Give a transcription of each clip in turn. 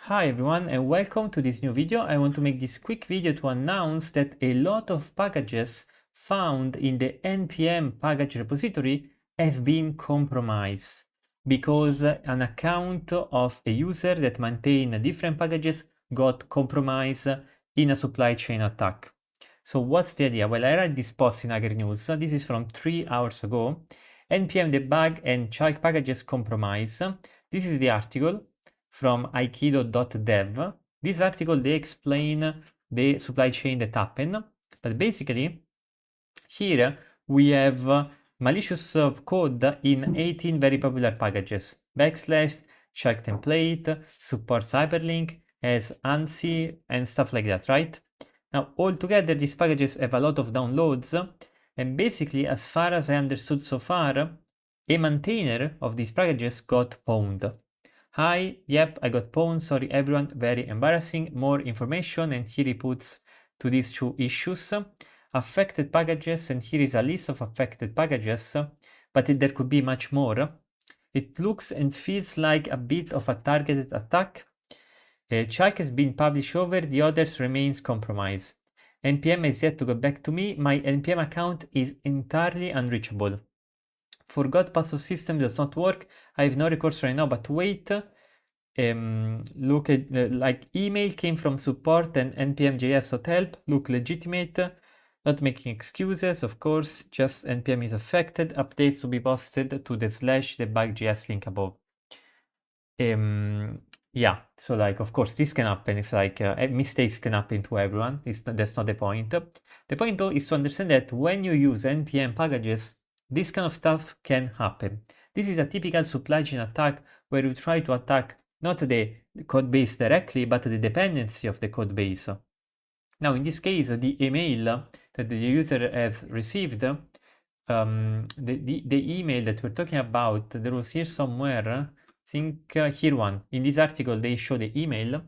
Hi everyone and welcome to this new video. I want to make this quick video to announce that a lot of packages found in the NPM package repository have been compromised because an account of a user that maintains different packages got compromised in a supply chain attack. So what's the idea? Well, I read this post in Agri News. This is from 3 hours ago. NPM debug and child packages compromise. This is the article from aikido.dev. This article, they explain the supply chain that happened, but basically here we have malicious code in 18 very popular packages: backslash, check template, supports hyperlink, has ANSI and stuff like that, right? Now altogether these packages have a lot of downloads, and basically, as far as I understood so far, a maintainer of these packages got pwned. Hi, yep, I got pwned, sorry everyone, very embarrassing. More information, and here he puts to these two issues. Affected packages, and here is a list of affected packages, but there could be much more. It looks and feels like a bit of a targeted attack. Chalk has been published over, the others remains compromised. NPM has yet to get back to me, my NPM account is entirely unreachable. Forgot password system does not work. I have no recourse right now, but wait. Look at like email came from support and npm.js.help. Look legitimate. Not making excuses, of course. Just npm is affected. Updates to be posted to the /debug.js link above. Yeah, so like, of course, this can happen. It's like mistakes can happen to everyone. That's not the point. The point though is to understand that when you use npm packages, this kind of stuff can happen. This is a typical supply chain attack where you try to attack not the code base directly, but the dependency of the code base. Now, in this case, the email that the user has received, the email that we're talking about, there was here somewhere, I think here one. In this article, they show the email.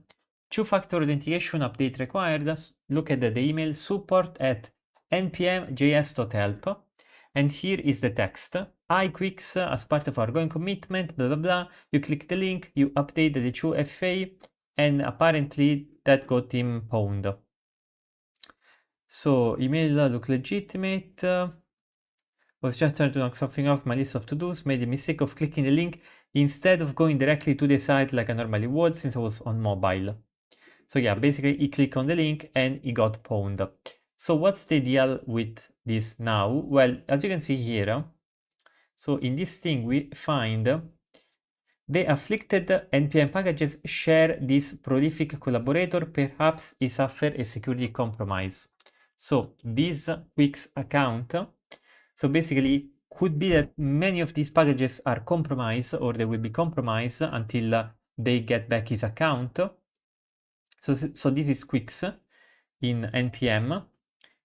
Two-factor authentication update required. Look at the email, support at npm.js.help. And here is the text. iQuicks, as part of our ongoing commitment, blah, blah, blah. You click the link, you update the 2FA, and apparently that got him pwned. So, email look legitimate. Was just trying to knock something off my list of to-dos, made the mistake of clicking the link instead of going directly to the site like I normally would since I was on mobile. So yeah, basically he clicked on the link and he got pwned. So what's the deal with this now? Well, as you can see here, so in this thing we find the afflicted NPM packages share this prolific collaborator, perhaps he suffered a security compromise. So this Wix account, so basically it could be that many of these packages are compromised or they will be compromised until they get back his account. So this is Wix in NPM.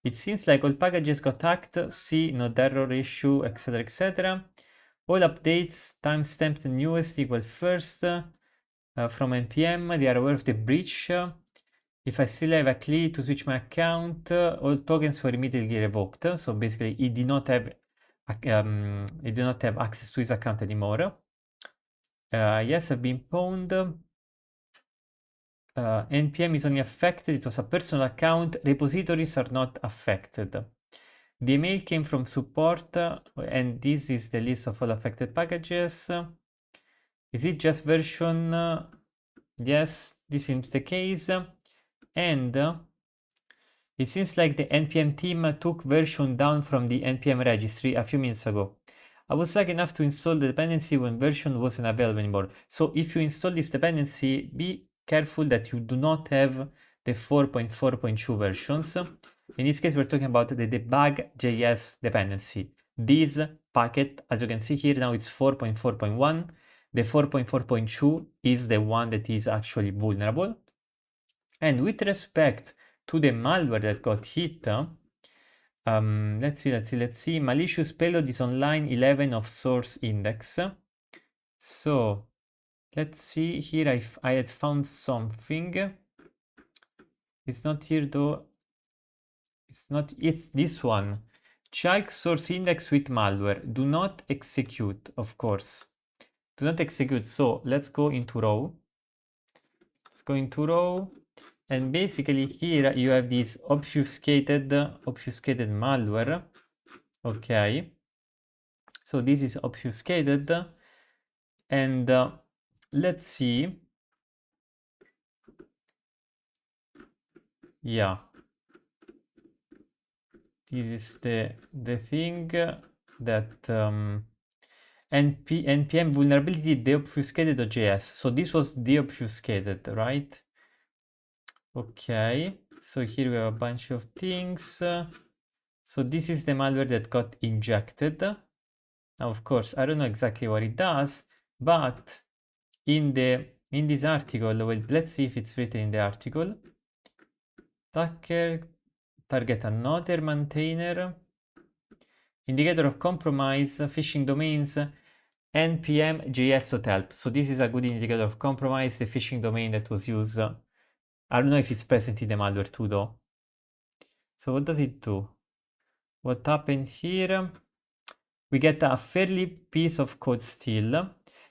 It seems like all packages got hacked, see not error issue, etc, etc. All updates timestamped newest equal first from NPM. They are aware of the breach. If I still have a key to switch my account, all tokens were immediately revoked. So basically, he did not have access to his account anymore. Yes, I've been pwned. NPM is only affected. It was a personal account. Repositories are not affected. The email came from support, and this is the list of all affected packages. Is it just version? Yes, this seems the case. And it seems like the NPM team took version down from the NPM registry a few minutes ago. I was lucky enough to install the dependency when version wasn't available anymore. So if you install this dependency, be careful that you do not have the 4.4.2 versions. In this case, we're talking about the debug.js dependency. This packet, as you can see here, now it's 4.4.1. The 4.4.2 is the one that is actually vulnerable. And with respect to the malware that got hit, let's see. Malicious payload is on line 11 of source index. So let's see here. I had found something. It's not here though. It's this one. Chalk source index with malware. Do not execute, of course. Do not execute. So let's go into row. Let's going to row, and basically here you have this obfuscated malware. Okay, so this is obfuscated, and let's see. Yeah, this is the thing that NPM vulnerability deobfuscated.js. So this was deobfuscated, right? Okay, so here we have a bunch of things. So this is the malware that got injected. Now, of course, I don't know exactly what it does, but in this article, well, let's see if it's written in the article. Attacker target another maintainer. Indicator of compromise, phishing domains, NPM JS.help. So this is a good indicator of compromise, the phishing domain that was used. I don't know if it's present in the malware too though. So what does it do? What happens here? We get a fairly piece of code still.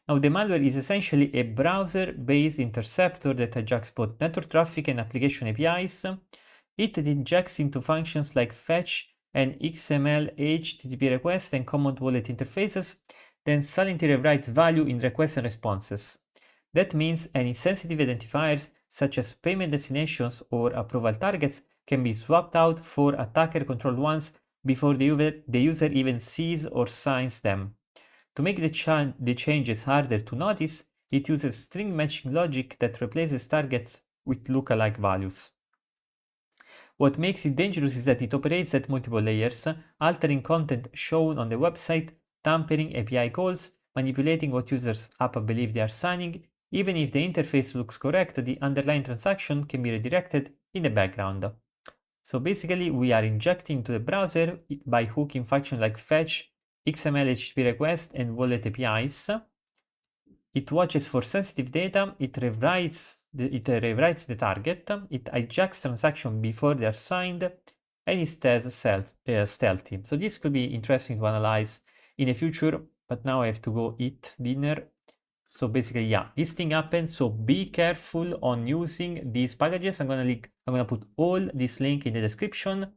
Now the malware is essentially a browser-based interceptor that hijacks both network traffic and application APIs. It injects into functions like fetch and XML HTTP requests and common wallet interfaces, then silently rewrites value in requests and responses. That means any sensitive identifiers such as payment destinations or approval targets can be swapped out for attacker-controlled ones before the user even sees or signs them. To make the changes harder to notice, it uses string matching logic that replaces targets with lookalike values. What makes it dangerous is that it operates at multiple layers, altering content shown on the website, tampering API calls, manipulating what users app believe they are signing. Even if the interface looks correct, the underlying transaction can be redirected in the background. So basically, we are injecting to the browser by hooking functions like fetch, XML HTTP request, and wallet APIs. It watches for sensitive data, it rewrites the target, it hijacks transactions before they are signed, and it stays stealthy. So this could be interesting to analyze in the future, but now I have to go eat dinner. So basically, yeah, this thing happens. So be careful on using these packages. I'm gonna put all this link in the description.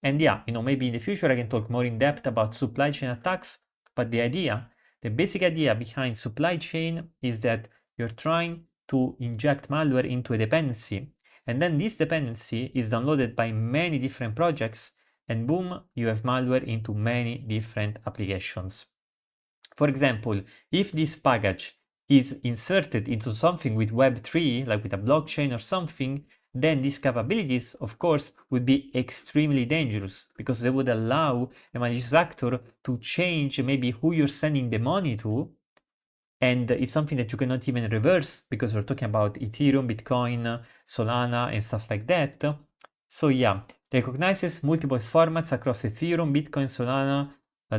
And yeah, maybe in the future I can talk more in depth about supply chain attacks. But the basic idea behind supply chain is that you're trying to inject malware into a dependency. And then this dependency is downloaded by many different projects. And boom, you have malware into many different applications. For example, if this package is inserted into something with Web3, like with a blockchain or something, then these capabilities, of course, would be extremely dangerous because they would allow a malicious actor to change maybe who you're sending the money to. And it's something that you cannot even reverse because we're talking about Ethereum, Bitcoin, Solana, and stuff like that. So yeah, it recognizes multiple formats across Ethereum, Bitcoin, Solana,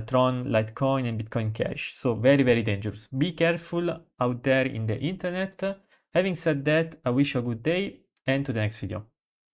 Tron, Litecoin, and Bitcoin Cash. So very, very dangerous. Be careful out there in the internet. Having said that, I wish you a good day and to the next video.